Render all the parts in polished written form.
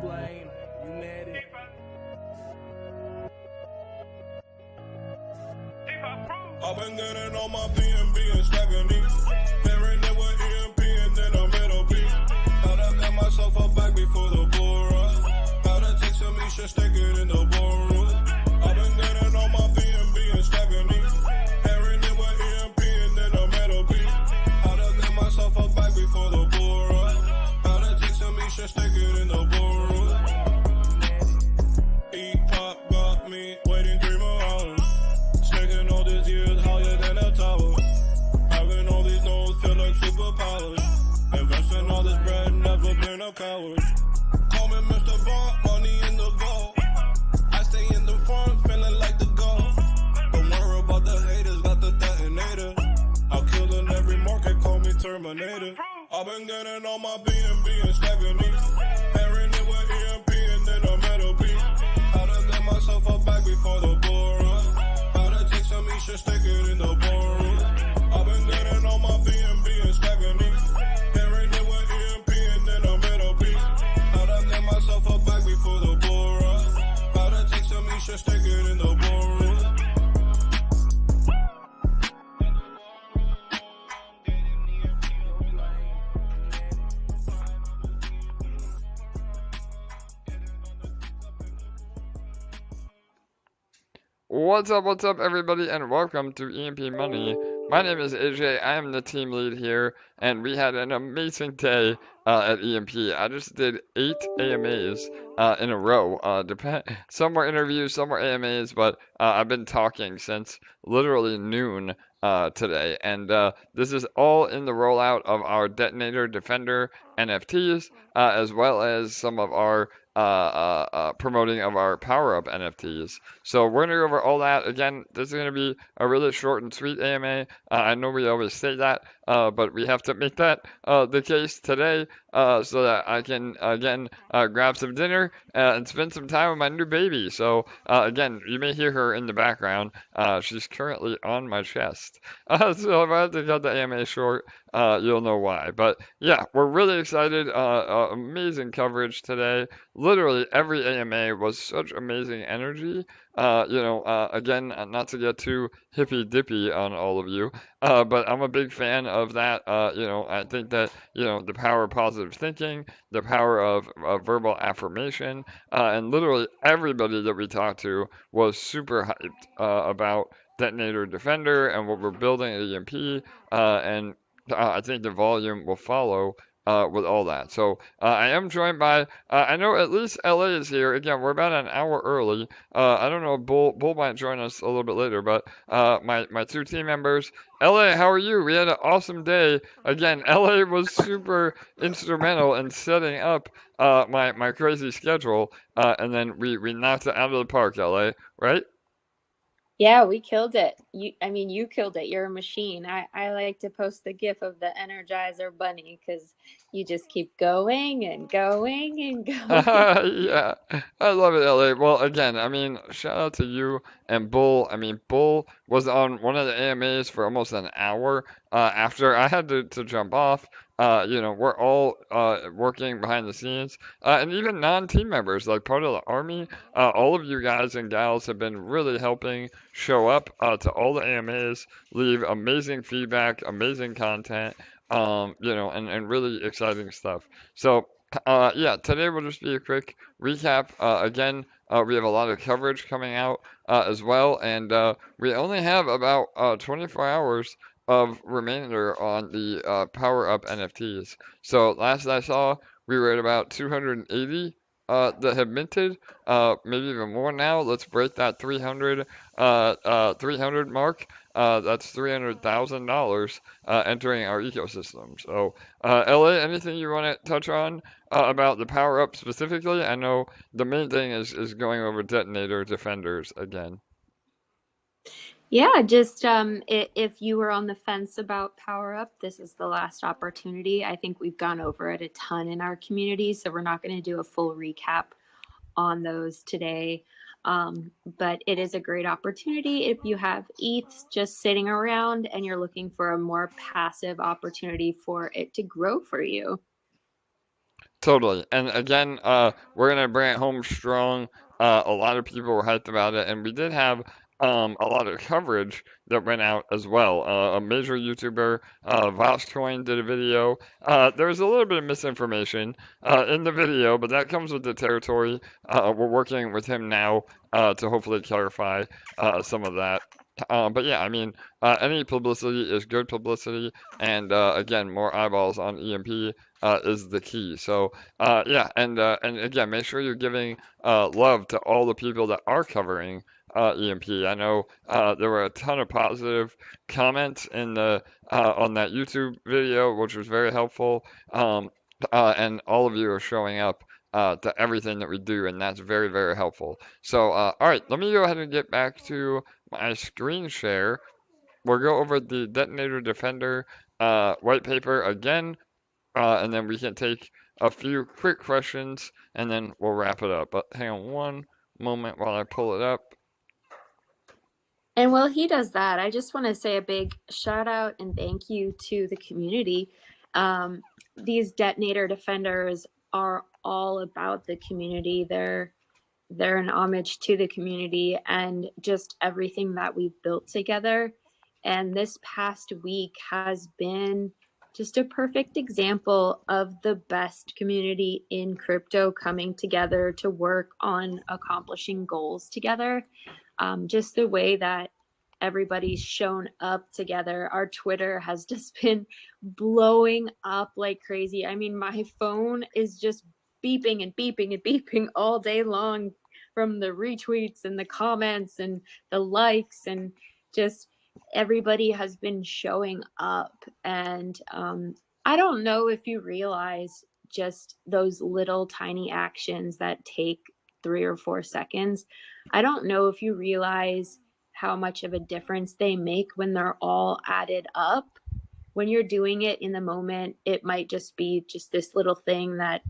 blame, you mad it. I've been getting on my BNB and stacking these. Pairing it with EMP and then a middle P. Gotta get myself a bag before the bull run. Gotta take some me, should stick it in the boardroom. I've been getting on my BNB and stacking these. Pairing it with EMP and then a middle P. Gotta get myself a bag before the bull run. Gotta take some me, should stick it in the boardroom. E-pop got me waiting 3 more hours. Stacking all these years higher than a tower. Having all these nodes feel like superpowers. Investing all this bread, never been a coward. Call me Mr. Bond, money in the vault. I stay in the farm, feeling like the goal. Don't worry about the haters, got the detonator. I'll kill in every market, call me Terminator. I've been getting on my BNB and stacking these. Pairing it with EMP and then a metal P. Gotta get myself a bag before the bull run. Gotta take some me, should stick it in the boardroom. I've been getting on my BNB and stacking these. Pairing it with EMP and then a metal P. Gotta get myself a bag before the bull run. Gotta take some me, should stick it in the boardroom. What's up, everybody, and welcome to EMP Money. My name is AJ, I am the team lead here, and we had an amazing day at EMP. I just did 8 AMAs in a row. Some were interviews, some were AMAs, but I've been talking since literally noon today, and this is all in the rollout of our Detonator Defender NFTs, as well as some of our promoting of our Pow'r Up NFTs. So we're going to go over all that. Again, this is going to be a really short and sweet AMA. I know we always say that, but we have to make that the case today so that I can, again, grab some dinner and spend some time with my new baby. So, again, you may hear her in the background. She's currently on my chest. So if I have to cut the AMA short, you'll know why. But yeah, we're really excited. Amazing coverage today. Literally every AMA was such amazing energy. Again, not to get too hippy dippy on all of you, but I'm a big fan of that. I think that, the power of positive thinking, the power of verbal affirmation, and literally everybody that we talked to was super hyped about Detonator Defender and what we're building at EMP, and I think the volume will follow with all that. So I am joined by, I know at least LA is here. Again, we're about an hour early. I don't know, Bull might join us a little bit later, but my 2 team members. LA, how are you? We had an awesome day. Again, LA was super instrumental in setting up my crazy schedule, and then we knocked it out of the park, LA, right? Yeah, we killed it. You killed it. You're a machine. I like to post the gif of the Energizer bunny because you just keep going and going and going. Yeah, I love it, LA. Well, again, shout out to you and Bull. Bull was on one of the AMAs for almost an hour after I had to jump off. We're all working behind the scenes, and even non-team members, like part of the army. All of you guys and gals have been really helping show up to all the AMAs, leave amazing feedback, amazing content, and really exciting stuff. So, yeah, today will just be a quick recap. Again, we have a lot of coverage coming out as well, and we only have about 24 hours of remainder on the Pow'r Up NFTs. So last I saw, we were at about 280 that have minted, maybe even more now. Let's break that 300 mark. That's $300,000 entering our ecosystem. So, LA, anything you want to touch on about the Pow'r Up specifically? I know the main thing is going over Detonator Defenders again. Yeah, just if you were on the fence about Pow'r Up, this is the last opportunity. I think we've gone over it a ton in our community, so we're not going to do a full recap on those today. But it is a great opportunity if you have ETH just sitting around and you're looking for a more passive opportunity for it to grow for you. Totally. And again, we're gonna bring it home strong. A lot of people were hyped about it, and we did have a lot of coverage that went out as well. A major YouTuber, Voxcoin, did a video. There was a little bit of misinformation in the video, but that comes with the territory. We're working with him now to hopefully clarify some of that. But yeah, I mean, any publicity is good publicity, and again, more eyeballs on EMP is the key. So yeah, and again, make sure you're giving love to all the people that are covering EMP. I know there were a ton of positive comments in the on that YouTube video, which was very helpful. And all of you are showing up to everything that we do, and that's very, very helpful. So, all right, let me go ahead and get back to my screen share. We'll go over the Detonator Defender white paper again, and then we can take a few quick questions, and then we'll wrap it up. But hang on one moment while I pull it up. And while he does that, I just want to say a big shout out and thank you to the community. These Detonator Defenders are all about the community. They're an homage to the community and just everything that we've built together. And this past week has been just a perfect example of the best community in crypto coming together to work on accomplishing goals together. Just the way that everybody's shown up together. Our Twitter has just been blowing up like crazy. I mean, my phone is just beeping and beeping and beeping all day long from the retweets and the comments and the likes, and just everybody has been showing up. And I don't know if you realize just those little tiny actions that take 3 or 4 seconds. I don't know if you realize how much of a difference they make when they're all added up. When you're doing it in the moment, it might just be just this little thing that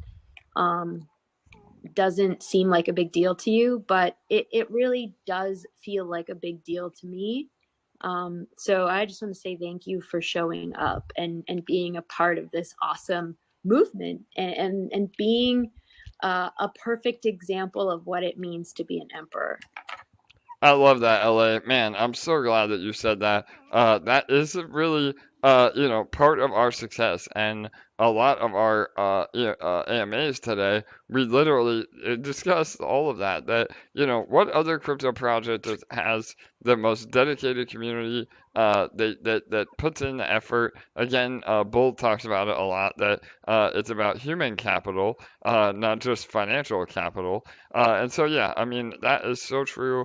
doesn't seem like a big deal to you, but it really does feel like a big deal to me. So I just want to say thank you for showing up and being a part of this awesome movement, and being a perfect example of what it means to be an emperor. I love that, LA. Man, I'm so glad that you said that. That is really, part of our success. And a lot of our AMAs today, we literally discussed all of that. That, what other crypto project has the most dedicated community that puts in the effort? Again, Bull talks about it a lot, that it's about human capital, not just financial capital. And so, yeah, I mean, that is so true.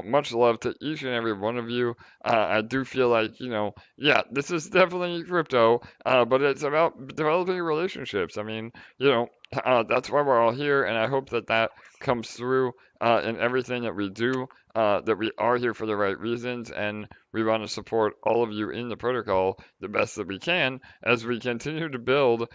Much love to each and every one of you. I do feel like, yeah, this is definitely crypto, but it's about developing relationships. I mean, that's why we're all here, and I hope that that comes through in everything that we do, that we are here for the right reasons, and we want to support all of you in the protocol the best that we can as we continue to build,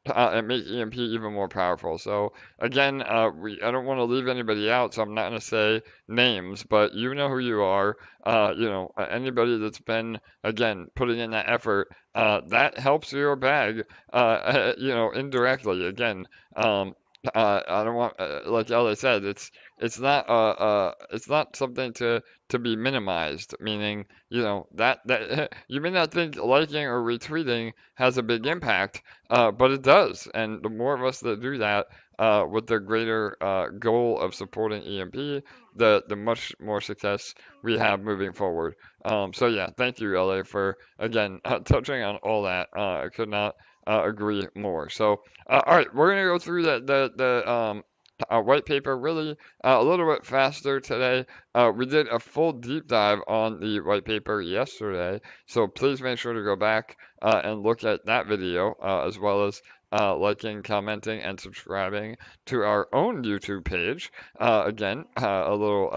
and make EMP even more powerful. So again, I don't want to leave anybody out, so I'm not going to say names, but you know who you are. Anybody that's been, again, putting in that effort, that helps your bag, indirectly. Again, I don't want, like Ellie said, it's not something to be minimized. Meaning, that you may not think liking or retweeting has a big impact, but it does. And the more of us that do that, with the greater goal of supporting EMP, the much more success we have moving forward. So yeah, thank you, LA, for again touching on all that. I could not agree more. So, all right, we're gonna go through the white paper really a little bit faster today. We did a full deep dive on the white paper yesterday, so please make sure to go back and look at that video, as well as liking, commenting, and subscribing to our own YouTube page. Again, a little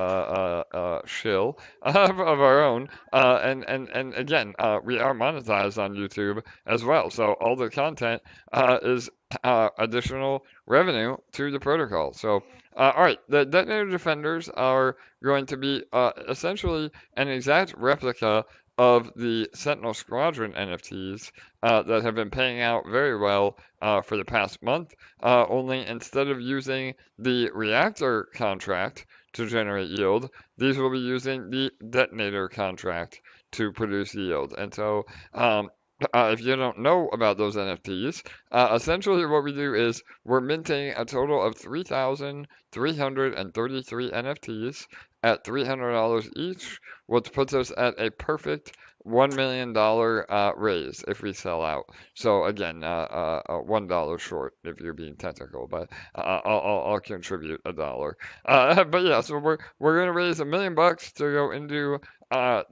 shill of our own. And again, we are monetized on YouTube as well. So all the content is additional revenue to the protocol. So, all right, the Detonator Defenders are going to be essentially an exact replica of the Sentinel Squadron NFTs that have been paying out very well for the past month, only instead of using the Reactor contract to generate yield, these will be using the Detonator contract to produce yield. And so if you don't know about those NFTs, essentially what we do is we're minting a total of 3,333 NFTs at $300 each, which puts us at a perfect $1 million raise if we sell out. So again, $1 short if you're being technical, but I'll contribute a dollar. But yeah, so we're gonna raise $1 million to go into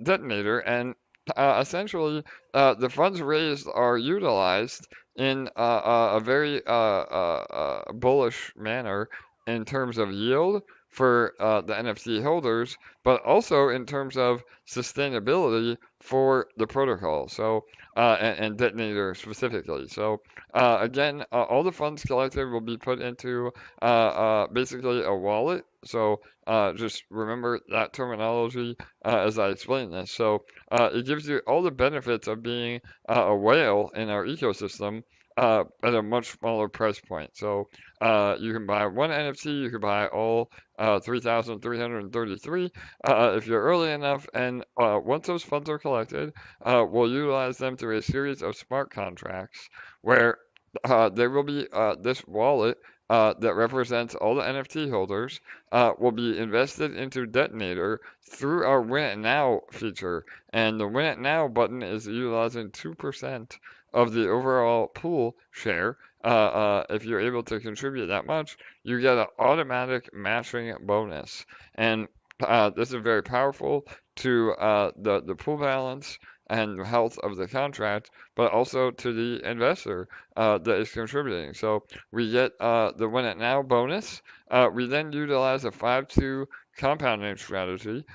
Detonator, and essentially the funds raised are utilized in a very bullish manner in terms of yield for the NFT holders, but also in terms of sustainability for the protocol. So and Detonator specifically. So again, all the funds collected will be put into basically a wallet. So just remember that terminology as I explain this. So it gives you all the benefits of being a whale in our ecosystem at a much smaller price point. So you can buy one NFT, you can buy all 3,333 if you're early enough, and once those funds are collected, we'll utilize them through a series of smart contracts where there will be this wallet that represents all the NFT holders will be invested into Detonator through our Win It Now feature. And the Win It Now button is utilizing 2% of the overall pool share. If you're able to contribute that much, you get an automatic matching bonus. And this is very powerful to the pool balance and health of the contract, but also to the investor that is contributing. So we get the Win It Now bonus. We then utilize a 5-2 compounding strategy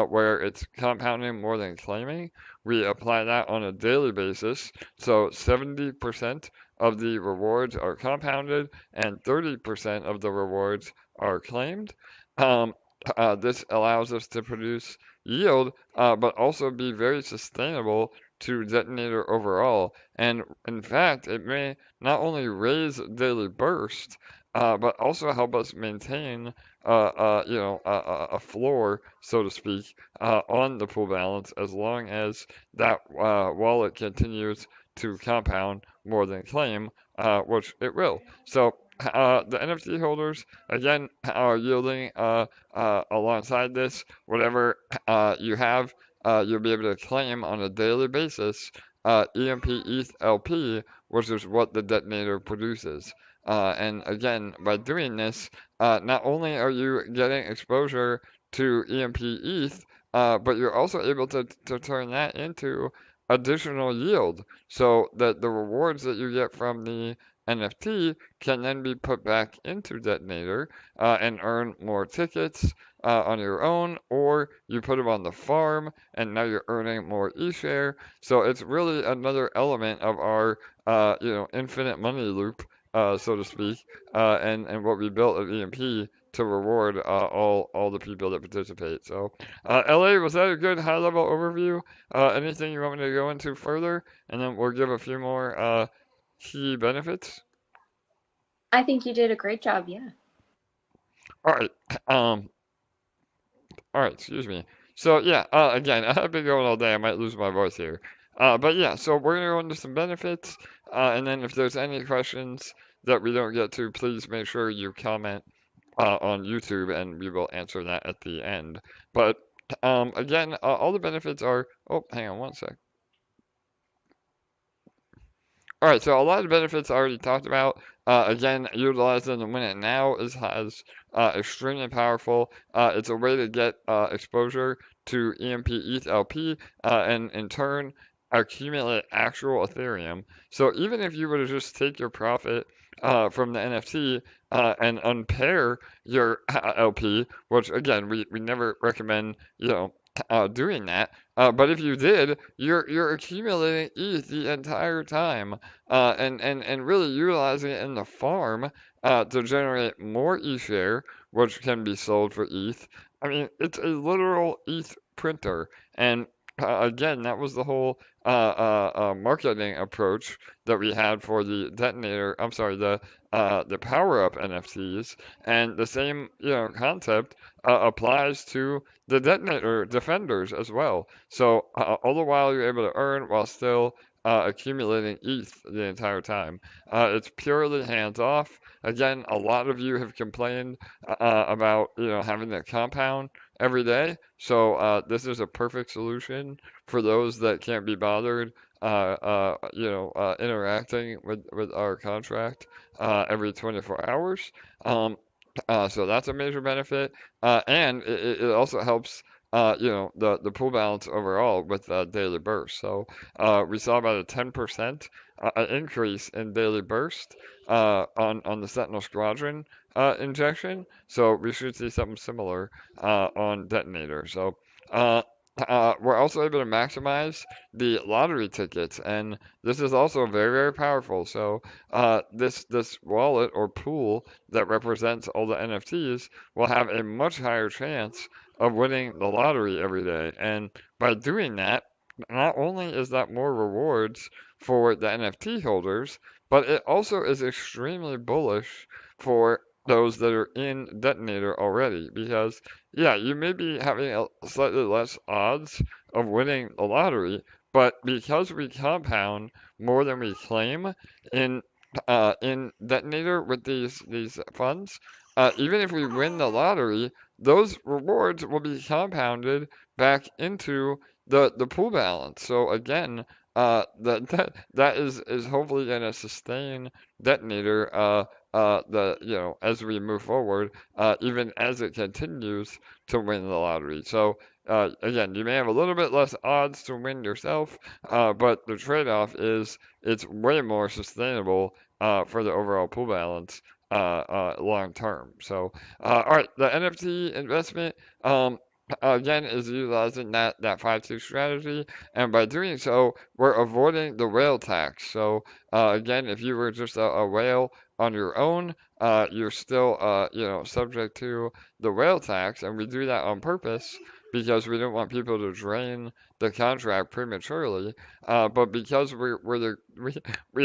where it's compounding more than claiming. We apply that on a daily basis. So 70% of the rewards are compounded and 30% of the rewards are claimed. This allows us to produce yield, but also be very sustainable to Detonator overall. And in fact, it may not only raise daily burst, but also help us maintain, a floor, so to speak, on the pool balance as long as that wallet continues to compound more than claim, which it will. So the NFT holders again are yielding alongside this whatever you have. You'll be able to claim on a daily basis EMP ETH LP, which is what the detonator produces. And again, by doing this, not only are you getting exposure to EMP ETH, but you're also able to turn that into additional yield so that the rewards that you get from the NFT can then be put back into Detonator and earn more tickets on your own, or you put them on the farm and now you're earning more e-share. So it's really another element of our infinite money loop, so to speak, and what we built at EMP to reward all the people that participate. So, LA, was that a good high level overview? Anything you want me to go into further, and then we'll give a few more key benefits? I think you did a great job. Yeah. All right. All right. Excuse me. So yeah. Again, I've been going all day. I might lose my voice here. But yeah. So we're gonna go into some benefits, and then if there's any questions that we don't get to, please make sure you comment on YouTube, and we will answer that at the end. But again, all the benefits are. Oh, hang on one sec. All right, so a lot of benefits I already talked about. Again, utilizing the Win It Now is extremely powerful. It's a way to get exposure to EMP ETH LP and in turn accumulate actual Ethereum. So even if you were to just take your profit from the NFT and unpair your LP, which again we never recommend, doing that. But if you did, you're accumulating ETH the entire time, and really utilizing it in the farm to generate more e-share, which can be sold for ETH. I mean, it's a literal ETH printer, and again, that was the whole marketing approach that we had for the detonator. I'm sorry, the Pow'r Up NFTs, and the same concept applies to the Detonator Defenders as well. So all the while you're able to earn while still accumulating ETH the entire time. It's purely hands off. Again, a lot of you have complained about having to compound every day. So this is a perfect solution for those that can't be bothered, interacting with our contract every 24 hours. So that's a major benefit, and it also helps. The pool balance overall with daily burst. So we saw about a 10% increase in daily burst on the Sentinel Squadron injection. So we should see something similar on Detonator. So uh, we're also able to maximize the lottery tickets, and this is also very, very powerful. So this wallet or pool that represents all the NFTs will have a much higher chance of winning the lottery every day. And by doing that, not only is that more rewards for the NFT holders, but it also is extremely bullish for those that are in Detonator already. Because, yeah, you may be having a slightly less odds of winning the lottery, but because we compound more than we claim in in Detonator with these funds, even if we win the lottery, those rewards will be compounded back into the pool balance. So again, that is hopefully going to sustain Detonator as we move forward, even as it continues to win the lottery. So again, you may have a little bit less odds to win yourself, but the trade-off is it's way more sustainable for the overall pool balance long term. So all right, the NFT investment. Again, is utilizing that 5-2 strategy, and by doing so, we're avoiding the whale tax. So, again, if you were just a whale on your own, you're still, subject to the whale tax, and we do that on purpose because we don't want people to drain the contract prematurely. But because we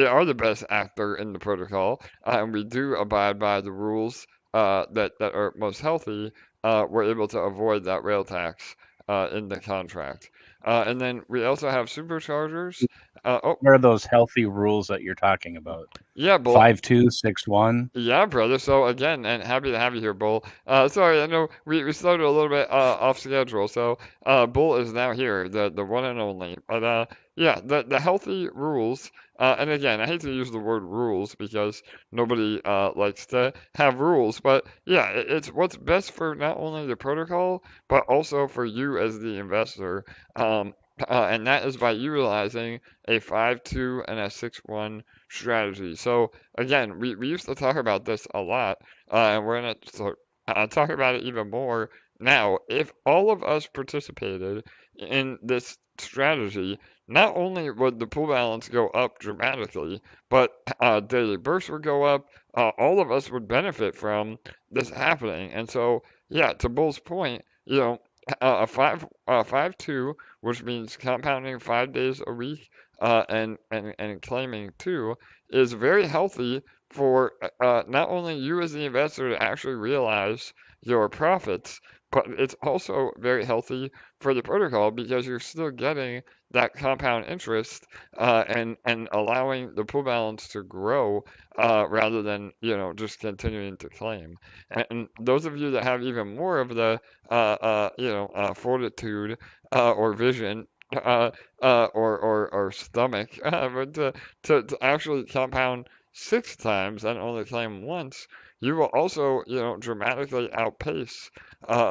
are the best actor in the protocol, and we do abide by the rules that are most healthy, we're able to avoid that rail tax in the contract. And then we also have superchargers. Oh, What are those healthy rules that you're talking about? yeah, Bull. 5261. Yeah, brother. So again, and happy to have you here, Bull. Sorry, I know we started a little bit off schedule. So Bull is now here, the one and only. But yeah, the healthy rules. And again, I hate to use the word rules because nobody likes to have rules. But yeah, it's what's best for not only the protocol but also for you as the investor. And that is by utilizing a 5-2 and a 6-1 strategy. So again, we used to talk about this a lot, and we're going to talk about it even more now. If all of us participated in this strategy, not only would the pool balance go up dramatically, but daily burst would go up. All of us would benefit from this happening. And so, yeah, to Bull's point, a 5-2, which means compounding 5 days a week, and claiming 2, is very healthy for not only you as the investor to actually realize your profits, but it's also very healthy for the protocol because you're still getting that compound interest and allowing the pool balance to grow rather than just continuing to claim. And those of you that have even more of the fortitude or vision or stomach, but to actually compound 6 times and only claim once, you will also, dramatically outpace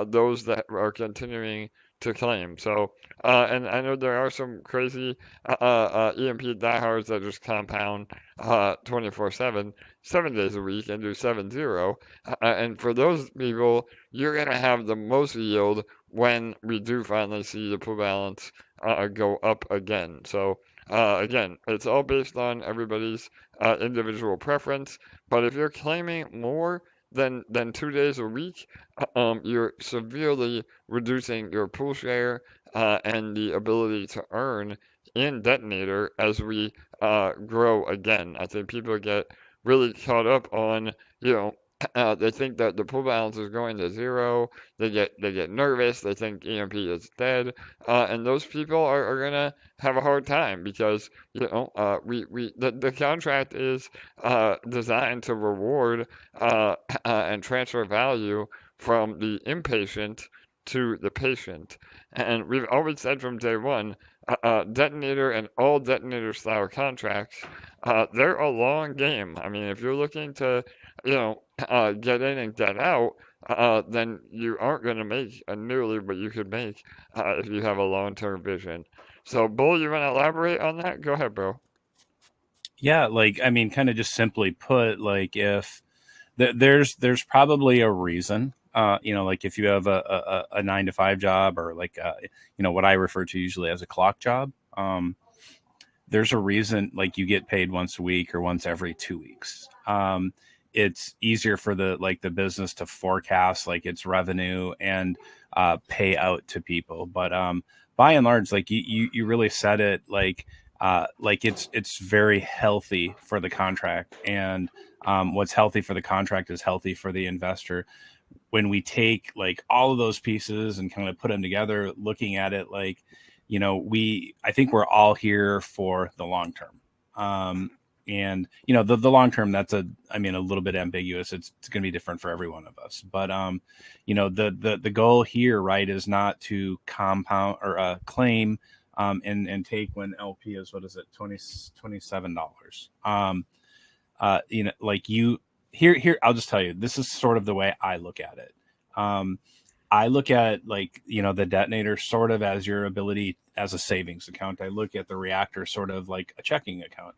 those that are continuing to claim. So, and I know there are some crazy EMP diehards that just compound 24/7, 7 days a week, and do 7-0. And for those people, you're going to have the most yield when we do finally see the pool balance go up again. So again, it's all based on everybody's individual preference. But if you're claiming more than 2 days a week, you're severely reducing your pool share and the ability to earn in Detonator as we grow again. I think people get really caught up on, you know, they think that the pool balance is going to zero. They get nervous. They think EMP is dead, and those people are gonna have a hard time because the contract is designed to reward and transfer value from the impatient to the patient. And we've always said from day one, Detonator and all Detonator style contracts, they're a long game. I mean, if you're looking to, get in and get out, then you aren't going to make nearly what you could make if you have a long-term vision. So, Bull, you want to elaborate on that? Go ahead, bro. Yeah, like I mean, kind of just simply put, like if there's probably a reason. Like if you have a 9 to 5 job or like what I refer to usually as a clock job, there's a reason like you get paid once a week or once every 2 weeks. It's easier for the business to forecast like its revenue and pay out to people. But by and large, like you really said it, like it's very healthy for the contract, and what's healthy for the contract is healthy for the investor. When we take like all of those pieces and kind of put them together, looking at it like, I think we're all here for the long term. And the long term, that's a little bit ambiguous. It's going to be different for every one of us. But the goal here, right, is not to compound or claim and take when LP is, what is it, $27. Here, I'll just tell you, this is sort of the way I look at it. I look at the Detonator sort of as your ability as a savings account. I look at the Reactor sort of like a checking account.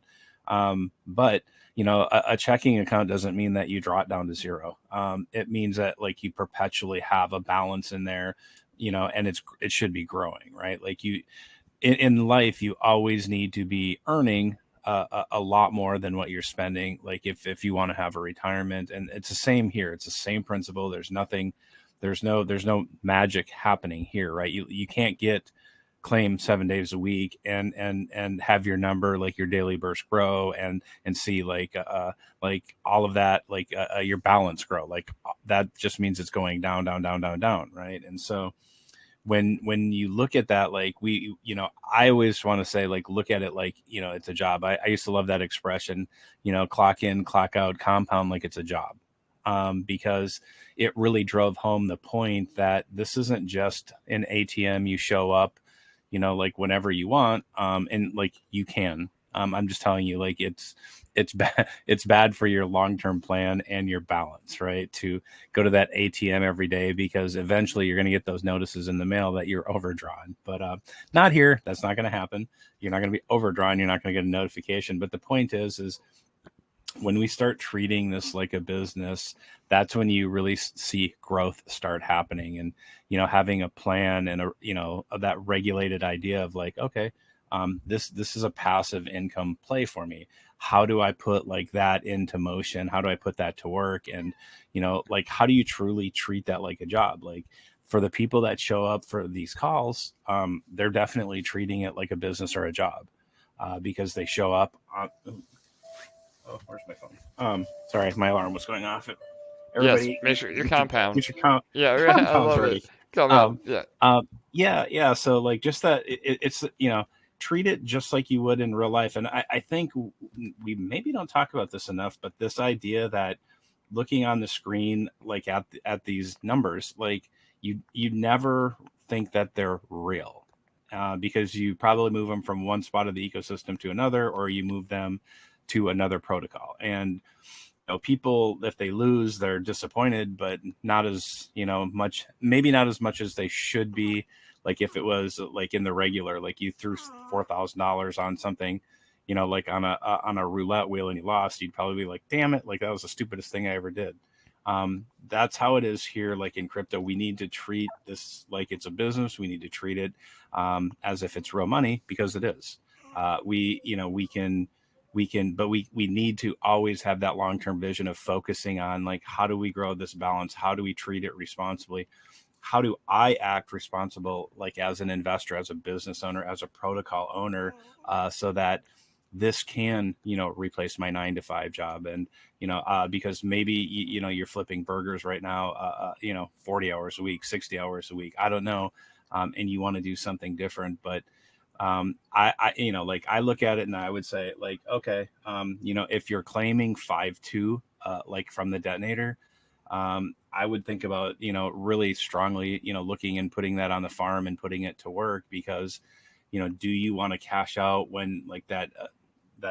But a checking account doesn't mean that you draw it down to zero. It means that like you perpetually have a balance in there, and it should be growing, right? Like in life, you always need to be earning a lot more than what you're spending. Like if you want to have a retirement, and it's the same here. It's the same principle. There's no magic happening here, right? You can't claim 7 days a week and have your number, like your daily burst grow and see like all of that, your balance grow. Like that just means it's going down, right? And so when you look at that, like I always want to say, like, look at it like, it's a job. I used to love that expression, clock in, clock out, compound like it's a job. Because it really drove home the point that this isn't just an ATM. You show up, like whenever you want, and like you can. I'm just telling you, like it's bad for your long-term plan and your balance, right? To go to that ATM every day, because eventually you're going to get those notices in the mail that you're overdrawn. But not here. That's not going to happen. You're not going to be overdrawn. You're not going to get a notification. But the point is when we start treating this like a business, that's when you really see growth start happening, and having a plan and that regulated idea of like, okay, this is a passive income play for me. How do I put like that into motion? How do I put that to work? And like, how do you truly treat that like a job? Like, for the people that show up for these calls, they're definitely treating it like a business or a job, because they show up on. Oh, where's my phone? Sorry, my alarm was going off. Everybody, yes, make sure you compound. Get your yeah, I love ready. It. Compound. Yeah. So like, just that it's treat it just like you would in real life. And I think we maybe don't talk about this enough, but this idea that looking on the screen, like at these numbers, like you never think that they're real, because you probably move them from one spot of the ecosystem to another, or you move them to another protocol. And people, if they lose, they're disappointed, but not as much, maybe not as much as they should be. Like if it was like in the regular, like you threw $4,000 on something, like on a roulette wheel and you lost, you'd probably be like, damn it, like that was the stupidest thing I ever did. That's how it is here. Like in crypto, we need to treat this like it's a business. We need to treat it as if it's real money, because it is. We need to always have that long-term vision of focusing on like, how do we grow this balance? How do we treat it responsibly? how do I act responsible, like as an investor, as a business owner, as a protocol owner, so that this can, replace my 9 to 5 job. And, because maybe, you're flipping burgers right now, 40 hours a week, 60 hours a week, I don't know. And you want to do something different, but like I look at it and I would say like, okay, if you're claiming 5.2, like from the detonator, I would think about, really strongly, looking and putting that on the farm and putting it to work, because, do you want to cash out when like that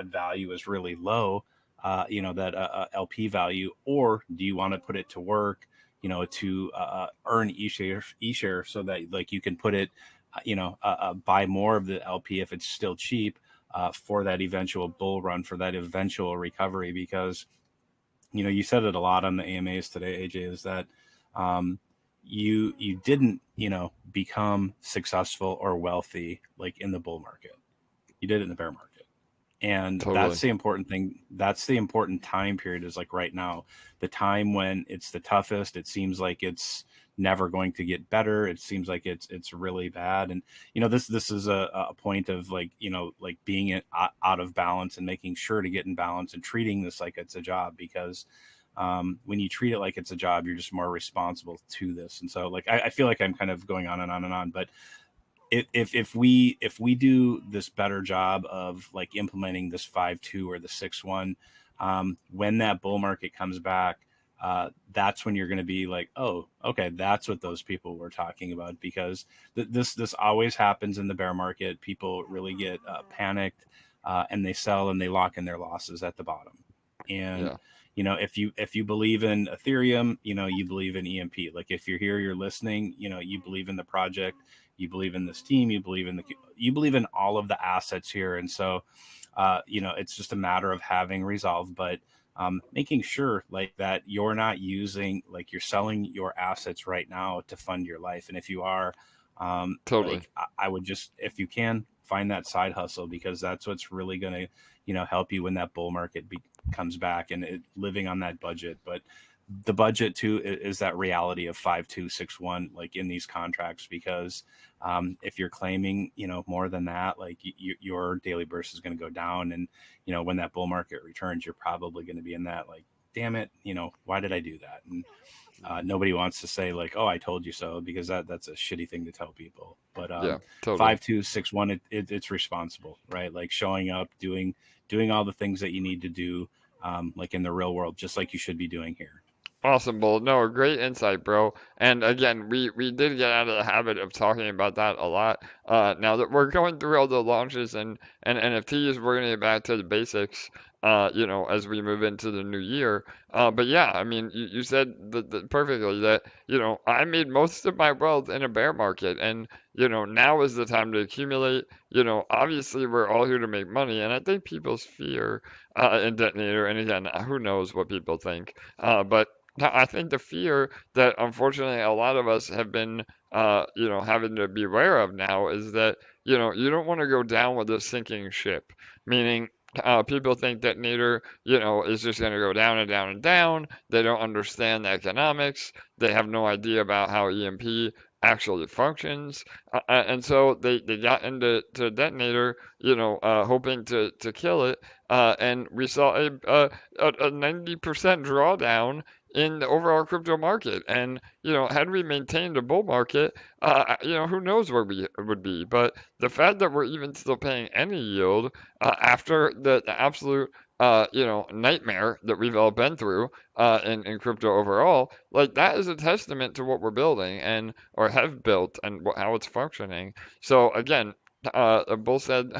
value is really low, that LP value, or do you want to put it to work, to earn e-share so that like you can put it, buy more of the LP if it's still cheap, for that eventual bull run, for that eventual recovery. Because, you said it a lot on the AMAs today, AJ, is that you didn't, become successful or wealthy like in the bull market. You did it in the bear market. And Totally. that's the important thing. That's the important time period, is like right now, the time when it's the toughest. It seems like it's never going to get better. It seems like it's really bad. And, this is a point of like, like being out of balance and making sure to get in balance and treating this like it's a job, because when you treat it like it's a job, you're just more responsible to this. And so like, I feel like I'm kind of going on and on and on, but if we do this better job of like implementing this 5.2 or the 6.1, when that bull market comes back, that's when you're going to be like, oh, okay, that's what those people were talking about. Because this always happens in the bear market. People really get panicked, and they sell and they lock in their losses at the bottom. And if you believe in Ethereum, you believe in EMP. Like if you're here, you're listening, you believe in the project, you believe in this team, you believe in all of the assets here. And so, it's just a matter of having resolve, but making sure like that you're not using, like you're selling your assets right now to fund your life. And if you are, Totally. like I would just, if you can, find that side hustle, because that's what's really going to, help you when that bull market comes back, and living on that budget. But the budget too is that reality of 5.2, 6.1, like in these contracts, because if you're claiming, more than that, like your daily burst is going to go down. And, when that bull market returns, you're probably going to be in that, like, damn it, why did I do that? And nobody wants to say like, oh, I told you so, because that's a shitty thing to tell people. But Yeah, totally. 5.2, 6.1, it's responsible, right? Like showing up, doing all the things that you need to do, like in the real world, just like you should be doing here. Awesome, Bull. No, great insight, bro. And again, we did get out of the habit of talking about that a lot. Now that we're going through all the launches and NFTs, we're gonna get back to the basics, as we move into the new year. But yeah, I mean, you said perfectly that, I made most of my wealth in a bear market, and, now is the time to accumulate. Obviously we're all here to make money, and I think people's fear in Detonator, and again, who knows what people think, but I think the fear that unfortunately a lot of us have been, having to be aware of now is that, you don't want to go down with a sinking ship. Meaning, people think Detonator, is just going to go down and down and down. They don't understand the economics. They have no idea about how EMP actually functions. And so they got into Detonator, hoping to kill it. And we saw a 90% drawdown in the overall crypto market. And, had we maintained a bull market, who knows where we would be. But the fact that we're even still paying any yield after the absolute, nightmare that we've all been through in crypto overall, like that is a testament to what we're building or have built, and how it's functioning. So again, Bull said,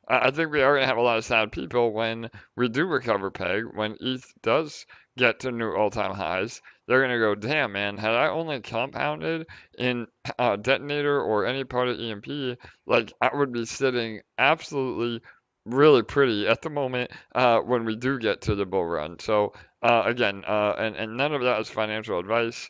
I think we are going to have a lot of sad people when we do recover peg, when ETH does get to new all-time highs. They're going to go, damn, man, had I only compounded in Detonator or any part of EMP, like I would be sitting absolutely really pretty at the moment when we do get to the bull run. So again, and none of that is financial advice.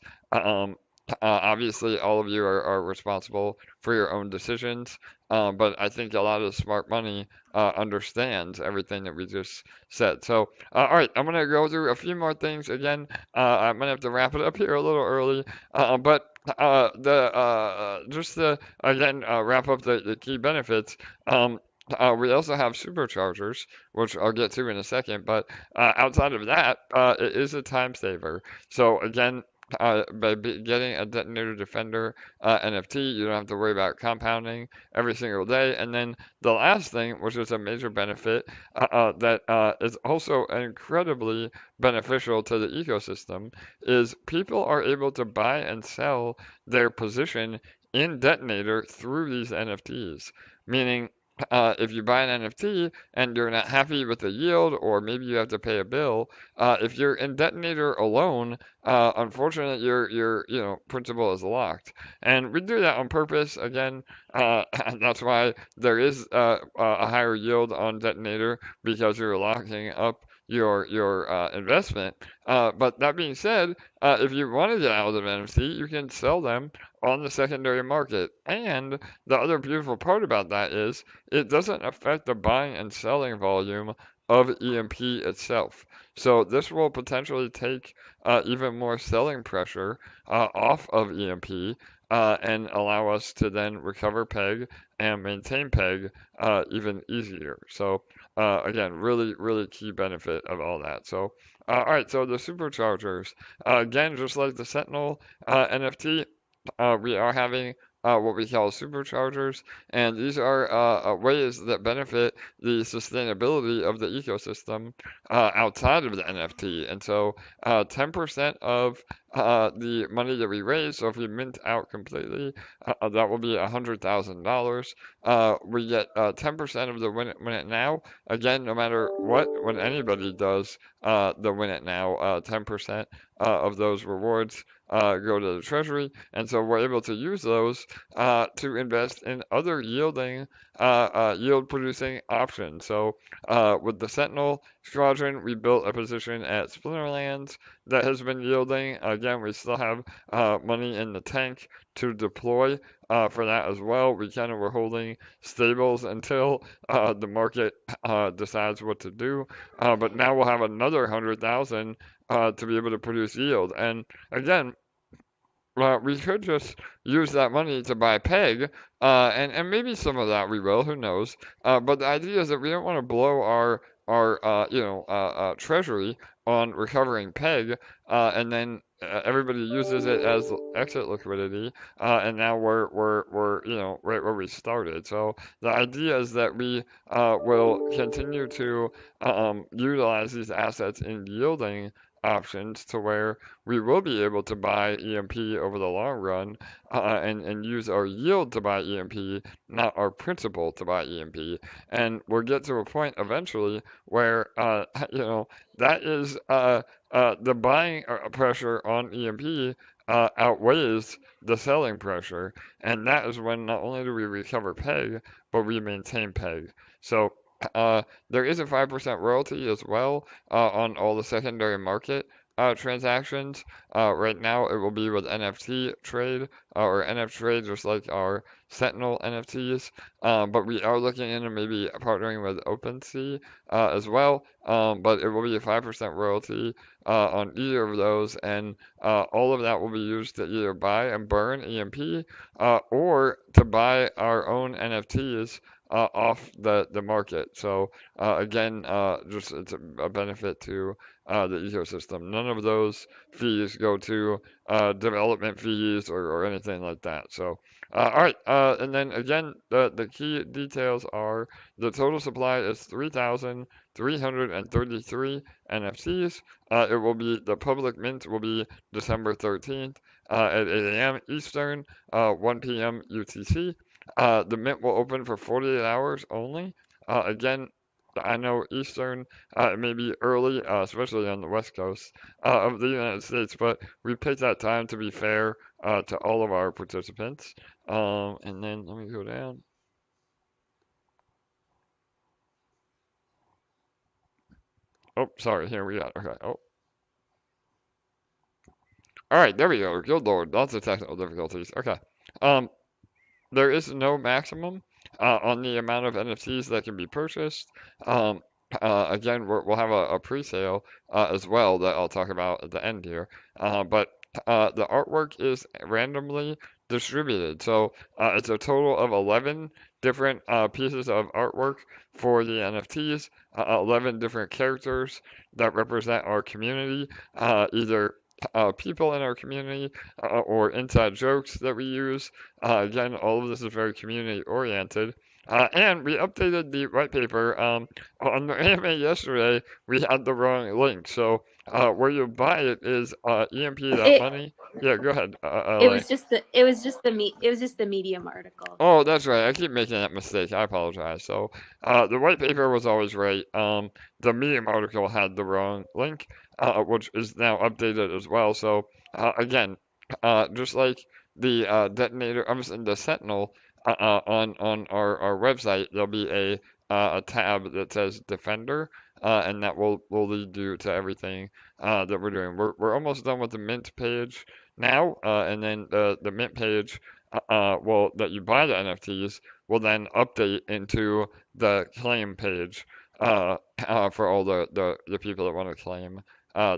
Obviously, all of you are responsible for your own decisions, but I think a lot of smart money understands everything that we just said. So, all right, I'm going to go through a few more things. Again, I'm going to have to wrap it up here a little early, but just to again wrap up the key benefits. We also have superchargers, which I'll get to in a second. But outside of that, it is a time saver. So again, by getting a Detonator Defender NFT, you don't have to worry about compounding every single day. And then the last thing, which is a major benefit that is also incredibly beneficial to the ecosystem, is people are able to buy and sell their position in Detonator through these NFTs. Meaning, if you buy an NFT and you're not happy with the yield, or maybe you have to pay a bill, if you're in Detonator alone, unfortunately, your principal is locked. And we do that on purpose. Again, that's why there is a higher yield on Detonator, because you're locking up your investment. But that being said, if you want to get out of NFT, you can sell them on the secondary market. And the other beautiful part about that is it doesn't affect the buying and selling volume of EMP itself. So this will potentially take even more selling pressure off of EMP and allow us to then recover PEG and maintain PEG even easier. So again, really, really key benefit of all that. So all right, so the superchargers, again, just like the Sentinel NFT, we are having what we call superchargers, and these are ways that benefit the sustainability of the ecosystem outside of the NFT. And so 10% of the money that we raise, so if we mint out completely, that will be $100,000. We get 10% of the win it now. Again, no matter what, when anybody does the win it now, 10% of those rewards go to the treasury, and so we're able to use those to invest in other yield producing options. So with the Sentinel Squadron, we built a position at Splinterlands that has been yielding. Again, we still have money in the tank to deploy for that as well. We're holding stables until the market decides what to do. But now we'll have another 100,000 to be able to produce yield. And again, we could just use that money to buy PEG, and maybe some of that we will, who knows. But the idea is that we don't want to blow our treasury on recovering PEG, and then everybody uses it as exit liquidity, and now we're right where we started. So the idea is that we will continue to utilize these assets in yielding options to where we will be able to buy EMP over the long run and use our yield to buy EMP, not our principal to buy EMP. And we'll get to a point eventually where, that is the buying pressure on EMP outweighs the selling pressure. And that is when not only do we recover PEG, but we maintain PEG. So there is a 5% royalty as well on all the secondary market transactions. Right now, it will be with NFT trade or NFT trade, just like our Sentinel NFTs. But we are looking into maybe partnering with OpenSea as well. But it will be a 5% royalty on either of those, and all of that will be used to either buy and burn EMP or to buy our own NFTs off the market. So again, just it's a benefit to the ecosystem. None of those fees go to development fees or anything like that. So all right, and then again, the key details are the total supply is 3,333 NFTs. It will be the public mint will be December 13th at 8 a.m. Eastern, 1 p.m. UTC. The mint will open for 48 hours only. Again, I know Eastern, it may be early, especially on the West Coast of the United States, but we picked that time to be fair to all of our participants. And then let me go down. Oh, sorry, here we got, okay, oh. All right, there we go, good lord, lots of technical difficulties, okay. There is no maximum on the amount of NFTs that can be purchased. Again, we'll have a pre-sale as well that I'll talk about at the end here. But the artwork is randomly distributed. So it's a total of 11 different pieces of artwork for the NFTs, 11 different characters that represent our community, either people in our community or inside jokes that we use. Again, all of this is very community oriented. And we updated the white paper. On the AMA yesterday, we had the wrong link. So where you buy it is It EMP.money. Yeah, go ahead, it LA. was just the Medium article. Oh, that's right. I keep making that mistake. I apologize. So, the white paper was always right. The Medium article had the wrong link, which is now updated as well. So, again, just like the detonator, I'm saying the Sentinel, on our website, there'll be a tab that says Defender, and that will lead you to everything that we're doing. We're almost done with the Mint page now, and then the Mint page well, that you buy the NFTs will then update into the claim page for all the people that want to claim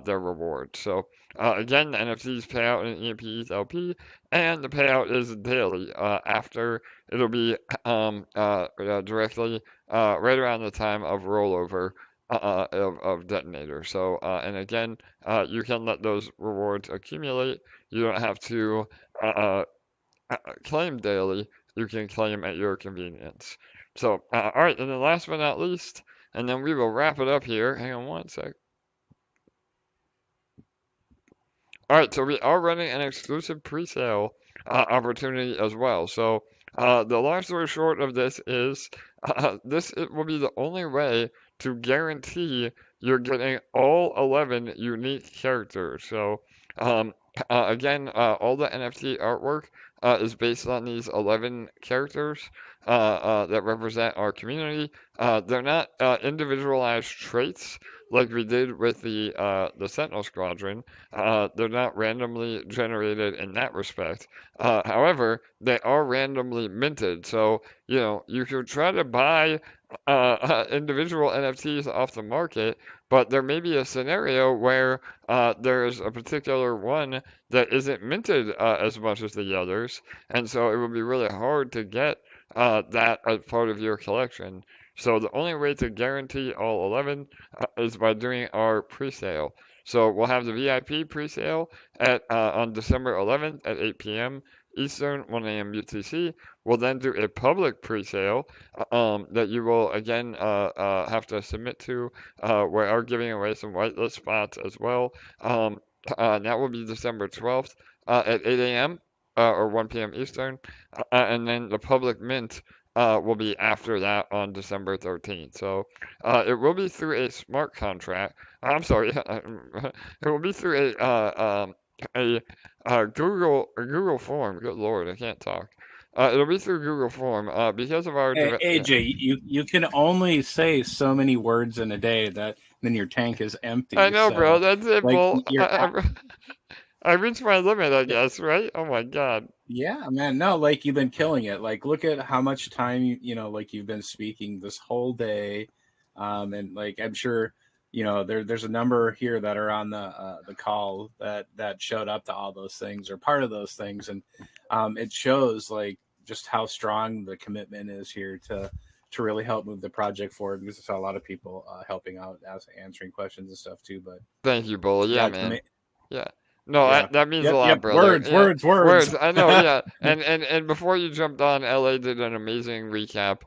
their reward. So again, the NFTs pay out in EMP ETH LP, and the payout is daily. After it'll be directly right around the time of rollover. Of detonator. So, and again, you can let those rewards accumulate. You don't have to claim daily, you can claim at your convenience. So, all right, and then last but not least, and then we will wrap it up here. Hang on one sec. All right, so we are running an exclusive pre-sale opportunity as well. So, the long story short of this is this it will be the only way to guarantee you're getting all 11 unique characters. So, again, all the NFT artwork is based on these 11 characters that represent our community. They're not individualized traits like we did with the Sentinel Squadron. They're not randomly generated in that respect. However, they are randomly minted. So, you could try to buy individual NFTs off the market, but there may be a scenario where there's a particular one that isn't minted as much as the others, and so it would be really hard to get that as part of your collection. So the only way to guarantee all 11 is by doing our pre-sale. So we'll have the VIP pre-sale at on December 11th at 8 p.m. Eastern, 1 a.m. UTC. We'll then do a public pre-sale that you will again have to submit to. We are giving away some whitelist spots as well. That will be December 12th at 8 a.m. Or 1 p.m. Eastern, and then the public mint will be after that on December 13th. So it will be through a smart contract. I'm sorry, it will be through a Google form. Good Lord, I can't talk. It'll be through Google form because of our. Hey, AJ, you can only say so many words in a day that then your tank is empty. I know, bro. So, That's it, like, Bull. you're I reached my limit, I guess, right? Oh my God. yeah, man. No, like you've been killing it. Like, look at how much time like you've been speaking this whole day, and like I'm sure there's a number here that are on the call that showed up to all those things or part of those things, and it shows like just how strong the commitment is here to really help move the project forward, because I saw a lot of people helping out, answering questions and stuff too. But Thank you, Bull. Yeah, yeah, man. Yeah. No, yeah, that means a lot, yep. brother. Words, Yeah. words. I know, yeah. And before you jumped on, LA did an amazing recap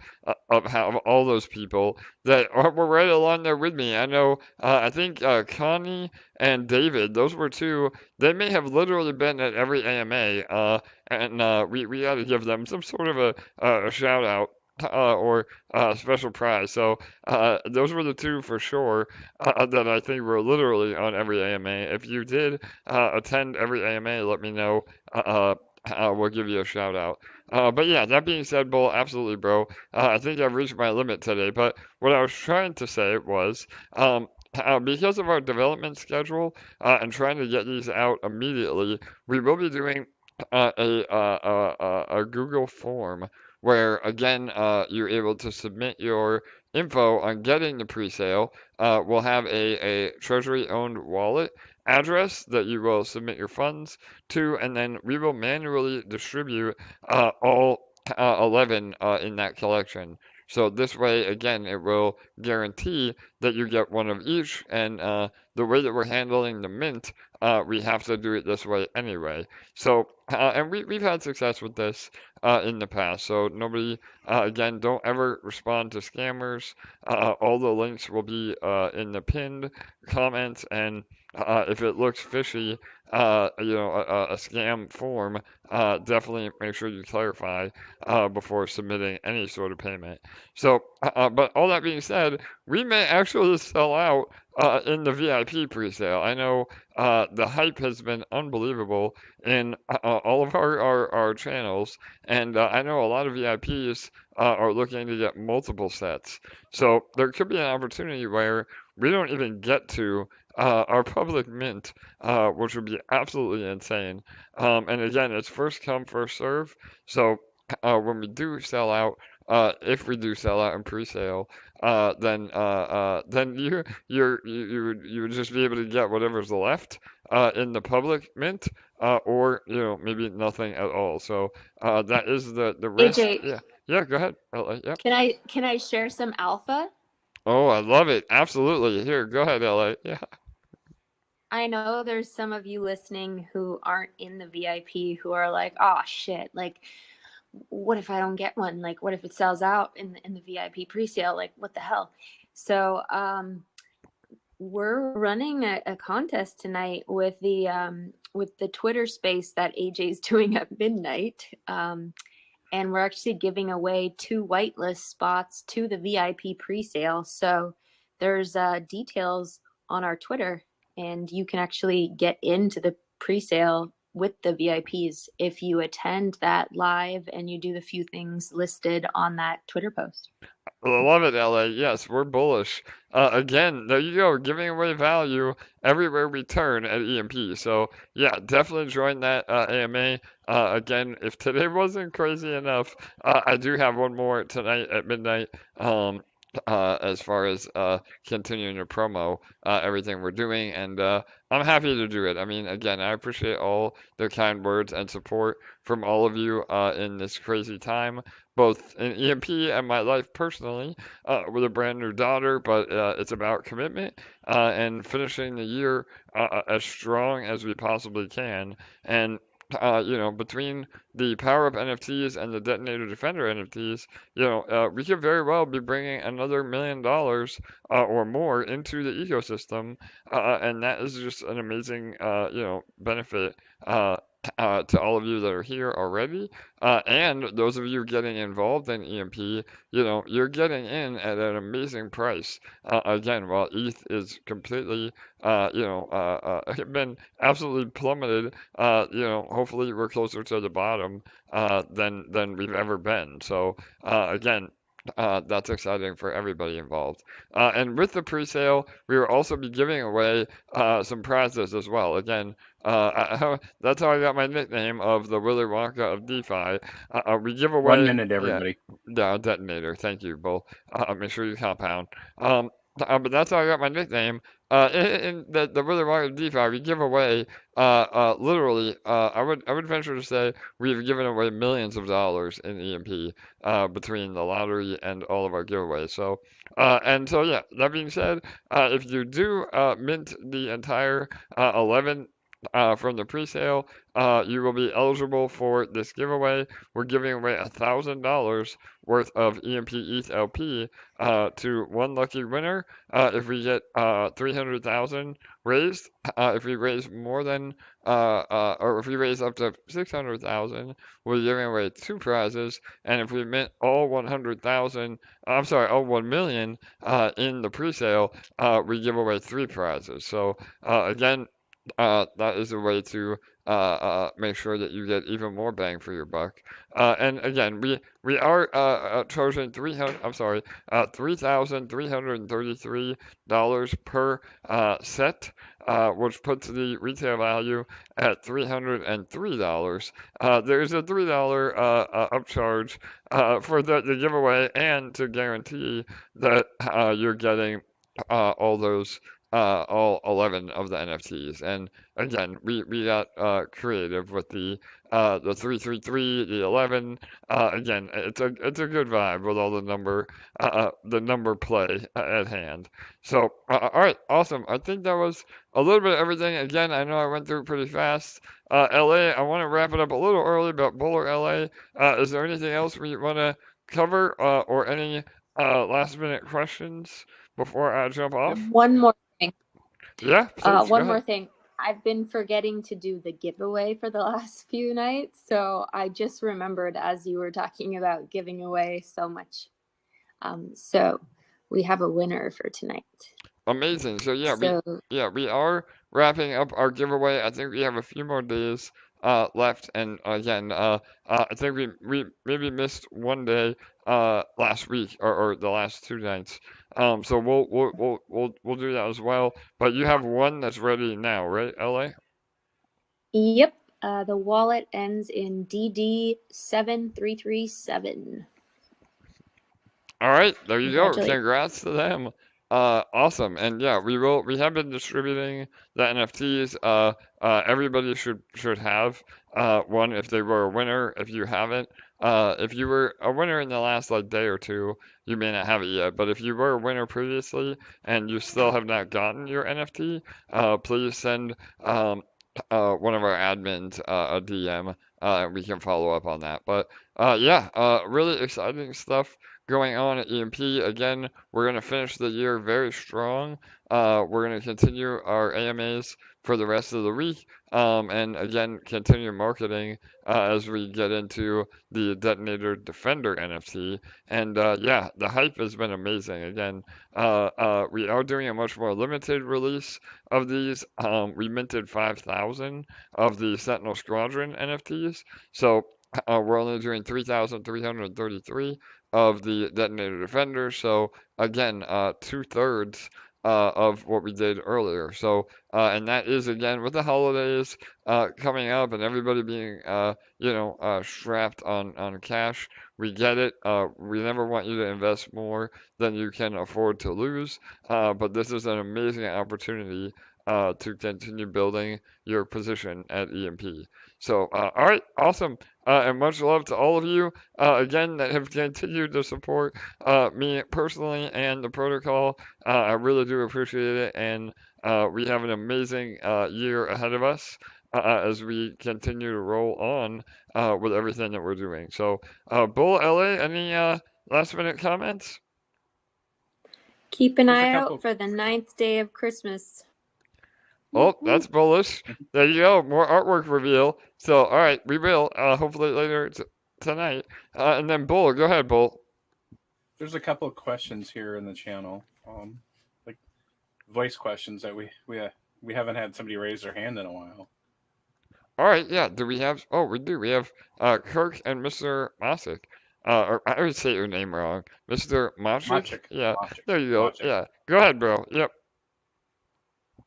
of how of all those people that were right along there with me. I know, I think Connie and David, those were two. They may have literally been at every AMA, and we got to give them some sort of a shout out. Or special prize. So those were the two for sure that I think were literally on every AMA. If you did attend every AMA, let me know. We'll give you a shout out. But yeah, that being said, Bull, absolutely, bro. I think I've reached my limit today. But what I was trying to say was, because of our development schedule and trying to get these out immediately, we will be doing a Google form where again you're able to submit your info on getting the pre-sale. We'll have a treasury-owned wallet address that you will submit your funds to, and then we will manually distribute all 11 in that collection. So this way, again, it will guarantee that you get one of each, and the way that we're handling the mint, we have to do it this way anyway. So, and we've had success with this in the past. So nobody, again, don't ever respond to scammers. All the links will be in the pinned comments, and if it looks fishy, a scam form, definitely make sure you clarify before submitting any sort of payment. So, but all that being said, we may actually sell out in the VIP pre-sale. I know the hype has been unbelievable in all of our channels, and I know a lot of VIPs are looking to get multiple sets. So there could be an opportunity where we don't even get to our public mint, which would be absolutely insane. And again, it's first come, first serve. So when we do sell out, if we do sell out in pre-sale, then you would just be able to get whatever's left in the public mint, or maybe nothing at all. So that is the risk. AJ, Yeah, yeah. Go ahead. Yeah. can I share some alpha? Oh, I love it. Absolutely. Here, go ahead, LA. Yeah. I know there's some of you listening who aren't in the VIP who are like, oh shit, like what if I don't get one? Like what if it sells out in the VIP pre-sale? Like what the hell? So we're running a contest tonight with the Twitter space that AJ's doing at midnight. And we're actually giving away 2 whitelist spots to the VIP pre-sale. So there's details on our Twitter, and you can actually get into the pre-sale with the VIPs if you attend that live and you do the few things listed on that Twitter post. I love it, LA. Yes, we're bullish. Again, there you go, giving away value everywhere we turn at EMP. So, yeah, definitely join that AMA. Again, if today wasn't crazy enough, I do have one more tonight at midnight. As far as continuing to promo everything we're doing, and I'm happy to do it. I mean, again, I appreciate all the kind words and support from all of you in this crazy time, both in EMP and my life personally, with a brand new daughter, but it's about commitment and finishing the year as strong as we possibly can. And between the Pow'r Up NFTs and the Detonator Defender NFTs, we could very well be bringing another $1 million or more into the ecosystem, and that is just an amazing, benefit to all of you that are here already, and those of you getting involved in EMP. You're getting in at an amazing price. Again, while ETH is completely, been absolutely plummeted. Hopefully we're closer to the bottom than we've ever been. So again, that's exciting for everybody involved. And with the pre-sale, we will also be giving away some prizes as well. Again, that's how I got my nickname of the Willy Wonka of DeFi. We give away 1 minute, everybody. Yeah, Detonator. Thank you, Bull. Make sure you compound. But that's how I got my nickname. In the Willy Wonka of DeFi, we give away literally. I would venture to say we've given away millions of dollars in EMP between the lottery and all of our giveaways. So yeah. That being said, if you do mint the entire 11 from the pre-sale, you will be eligible for this giveaway. We're giving away $1,000 worth of EMP ETH LP to one lucky winner. If we get 300,000 raised, if we raise more than or if we raise up to 600,000, we're giving away 2 prizes. And if we mint all 100,000, I'm sorry, all 1 million in the pre-sale, we give away 3 prizes. So again, that is a way to make sure that you get even more bang for your buck. And again, we are charging $3,333 per set, which puts the retail value at $303. There's a $3 upcharge for the giveaway and to guarantee that you're getting all those all 11 of the NFTs. And again, we got creative with the 333, the 11. Again, it's a good vibe with all the number play at hand. So all right, awesome. I think that was a little bit of everything. Again, I know I went through it pretty fast. LA, I want to wrap it up a little early, but Bowler LA, is there anything else we want to cover or any last minute questions before I jump off? One more thing. Yeah, please, one more thing. I've been forgetting to do the giveaway for the last few nights, so I just remembered as you were talking about giving away so much. So we have a winner for tonight. Amazing. So yeah, we are wrapping up our giveaway. I think we have a few more days left, and again, I think we maybe missed one day last week or the last 2 nights. So we'll do that as well. But you have one that's ready now, right, LA? Yep. The wallet ends in DD7337. All right, there you go. Congrats to them. Awesome. And yeah, we have been distributing the NFTs. Everybody should have one if they were a winner. If you haven't, if you were a winner in the last day or two, you may not have it yet. But if you were a winner previously and you still have not gotten your NFT, please send one of our admins a DM, and we can follow up on that. But yeah, really exciting stuff going on at EMP. Again, we're going to finish the year very strong. We're going to continue our AMAs for the rest of the week, and again, continue marketing as we get into the Detonator Defender NFT. And yeah, the hype has been amazing. Again, we are doing a much more limited release of these. We minted 5,000 of the Sentinel Squadron NFTs, so we're only doing 3,333 of the Detonator Defenders. So again, 2/3 of what we did earlier. So and that is again with the holidays coming up and everybody being strapped on cash. We get it. We never want you to invest more than you can afford to lose. But this is an amazing opportunity to continue building your position at EMP. So, all right, awesome. And much love to all of you, again, that have continued to support me personally and the protocol. I really do appreciate it. And we have an amazing year ahead of us as we continue to roll on with everything that we're doing. So, Bull LA, any last minute comments? Keep an eye out for the 9th day of Christmas. Oh, that's bullish. There you go. More artwork reveal. So, all right, we will hopefully later tonight. And then Bull, go ahead, Bull. There's a couple of questions here in the channel, like voice questions that we haven't had somebody raise their hand in a while. All right, yeah. Do we have? Oh, we do. We have Kirk and Mr. Masick. Or I always say your name wrong, Mr. Masick. Yeah, there you go. Masick. Yeah, go ahead, bro. Yep.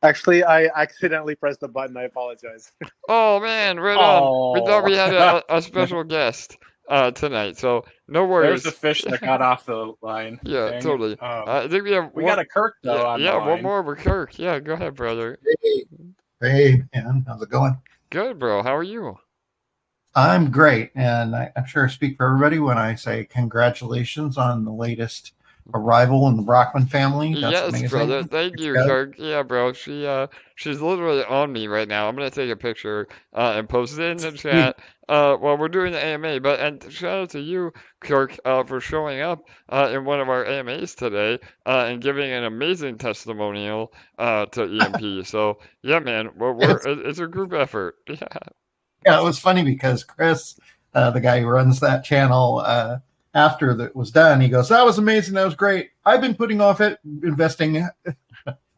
Actually, I accidentally pressed the button. I apologize. Oh, man, right on. We thought we had a special guest tonight, so no worries. There's the fish that got off the line. Yeah, Dang totally. I think we have got a Kirk, though, yeah, one more with Kirk. Yeah, go ahead, brother. Hey, man. How's it going? Good, bro. How are you? I'm great, and I'm sure I speak for everybody when I say congratulations on the latest arrival in the Brockman family. That's yes, amazing. Brother. Thank you, Kirk. Yeah, bro. She's literally on me right now. I'm gonna take a picture and post it in the chat while we're doing the AMA. And shout out to you, Kirk, for showing up in one of our AMAs today and giving an amazing testimonial to EMP. So yeah, man, it's a group effort. Yeah. Yeah, it was funny because Chris, the guy who runs that channel, after that was done, he goes, "That was amazing. That was great. I've been putting off investing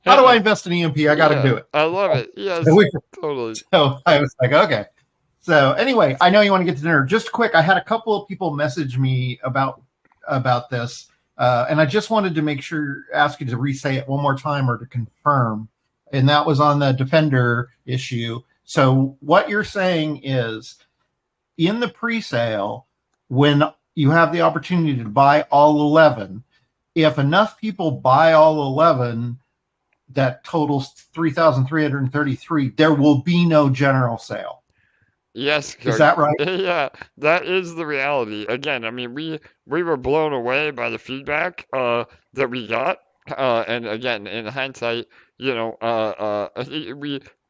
how do I invest in EMP? I got to Yeah, do it. I love it. Yes, So, totally. so I was like, okay. So anyway, I know you want to get to dinner. Just quick, I had a couple of people message me about this, and I just wanted to make sure, ask you to re-say it one more time or to confirm. And that was on the Defender issue. So what you're saying is, in the pre-sale, when you have the opportunity to buy all 11, if enough people buy all 11, that totals 3,333, there will be no general sale. Yes, Is Kirk. that right? Yeah, that is the reality. Again, I mean, we were blown away by the feedback that we got, and again, in hindsight, you know,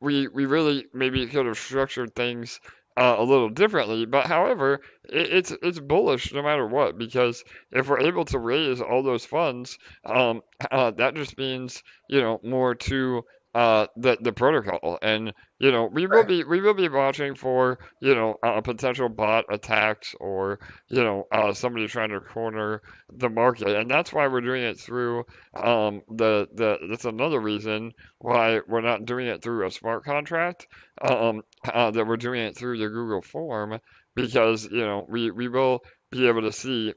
we really maybe could have structured things a little differently. But however, it's bullish no matter what, because if we're able to raise all those funds, that just means, you know, more to the protocol. And you know, we will be watching for, you know, potential bot attacks, or you know, somebody trying to corner the market, and that's why we're doing it through that's another reason why we're not doing it through a smart contract, that we're doing it through the Google form, because you know, we will be able to see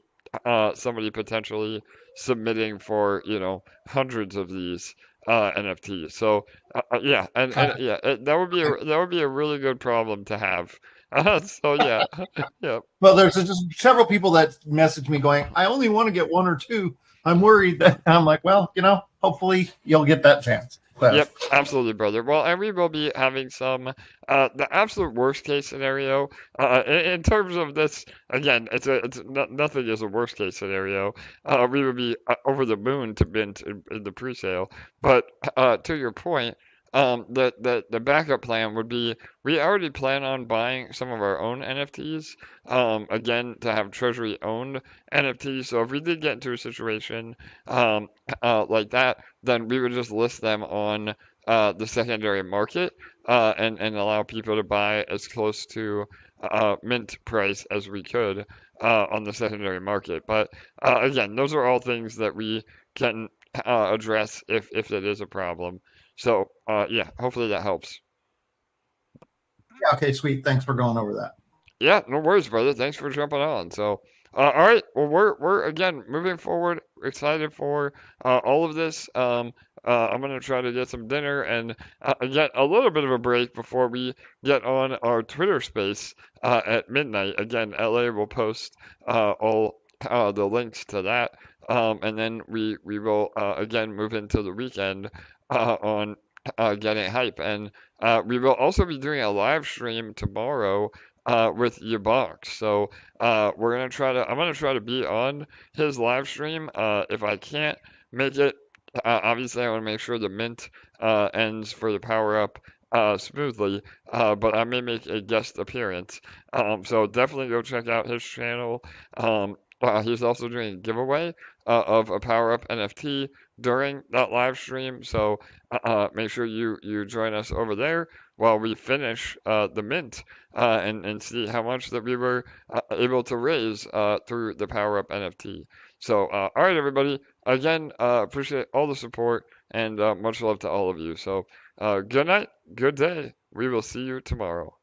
somebody potentially submitting for, you know, hundreds of these NFTs. So yeah, and yeah, that would be a really good problem to have. So yeah, yeah. Well, there's just several people that message me going, I only want to get one or two. I'm worried that I'm like, well, you know, hopefully you'll get that chance. So. Yep, absolutely, brother. Well, and we will be having some, the absolute worst case scenario, in terms of this, again, nothing is a worst case scenario. We would be over the moon to mint in the pre-sale. But to your point, the backup plan would be, we already plan on buying some of our own NFTs, again, to have treasury owned NFTs. So if we did get into a situation like that, then we would just list them on the secondary market, and allow people to buy as close to mint price as we could on the secondary market. But again, those are all things that we can address if that is a problem. So yeah, hopefully that helps. Yeah, okay, sweet. Thanks for going over that. Yeah, no worries, brother. Thanks for jumping on. So, all right. Well, we're again moving forward. Excited for all of this. I'm gonna try to get some dinner and get a little bit of a break before we get on our Twitter space at midnight. Again, LA will post all the links to that, and then we will again move into the weekend on getting hype, and we will also be doing a live stream tomorrow with your box. So we're gonna try to. I'm gonna try to be on his live stream. If I can't make it, obviously I want to make sure the mint ends for the Pow'r Up smoothly. But I may make a guest appearance. So definitely go check out his channel. He's also doing a giveaway of a Pow'r Up NFT during that live stream. So make sure you join us over there while we finish the mint, and see how much that we were able to raise through the Pow'r Up NFT. So all right, everybody. Again, appreciate all the support, and much love to all of you. So good night, good day. We will see you tomorrow.